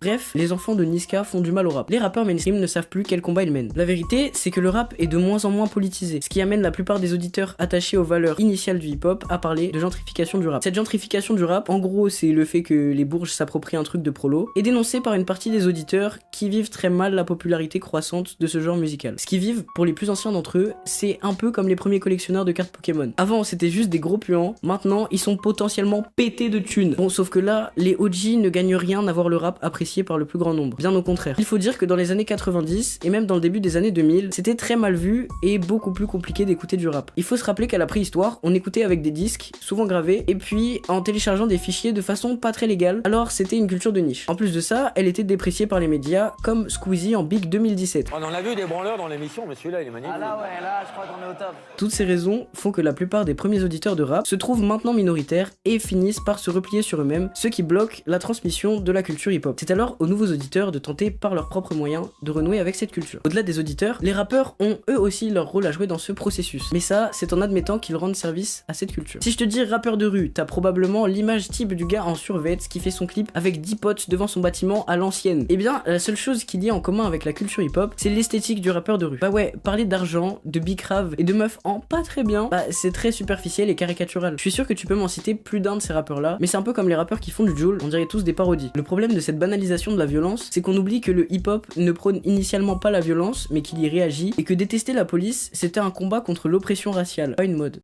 Bref, les enfants de Niska font du mal au rap. Les rappeurs mainstream ne savent plus quel combat ils mènent. La vérité, c'est que le rap est de moins en moins politisé, ce qui amène la plupart des auditeurs attachés aux valeurs initiales du hip-hop à parler de gentrification du rap. Cette gentrification du rap, en gros, c'est le fait que les bourges s'approprient un truc de prolo, est dénoncée par une partie des auditeurs qui vivent très mal la popularité croissante de ce genre musical. Ce qu'ils vivent, pour les plus anciens d'entre eux, c'est un peu comme les premiers collectionneurs de cartes Pokémon. Avant, c'était juste des gros puants, maintenant, ils sont potentiellement pétés de thunes. Bon, sauf que là, les OG ne gagnent rien à voir le rap apprécié par le plus grand nombre. Bien au contraire. Il faut dire que dans les années 90, et même dans le début des années 2000, c'était très mal vu et beaucoup plus compliqué d'écouter du rap. Il faut se rappeler qu'à la préhistoire, on écoutait avec des disques, souvent gravés, et puis en téléchargeant des fichiers de façon pas très légale, alors c'était une culture de niche. En plus de ça, elle était dépréciée par les médias, comme Squeezie en Big 2017. On en a vu des branleurs dans l'émission, mais celui-là, il est magnifique. Ah là ouais, là je crois qu'on est au top. Toutes ces raisons font que la plupart des premiers auditeurs de rap se trouvent maintenant minoritaires et finissent par se replier sur eux-mêmes, ce qui bloque la transmission de la culture hip-hop. C'est alors aux nouveaux auditeurs de tenter par leurs propres moyens de renouer avec cette culture. Au-delà des auditeurs, les rappeurs ont eux aussi leur rôle à jouer dans ce processus. Mais ça, c'est en admettant qu'ils rendent service à cette culture. Si je te dis rappeur de rue, t'as probablement l'image type du gars en survêt qui fait son clip avec 10 potes devant son bâtiment à l'ancienne. Eh bien, la seule chose qu'il y a en commun avec la culture hip-hop, c'est l'esthétique du rappeur de rue. Bah ouais, parler d'argent, de bicrave et de meufs en pas très bien, bah c'est très superficiel et caricatural. Je suis sûr que tu peux m'en citer plus d'un de ces rappeurs là, mais c'est un peu comme les rappeurs qui font du Jul, on dirait tous des parodies. Le problème de cette banalisation de la violence, c'est qu'on oublie que le hip-hop ne prône initialement pas la violence, mais qu'il y réagit, et que détester la police, c'était un combat contre l'oppression raciale, pas une mode.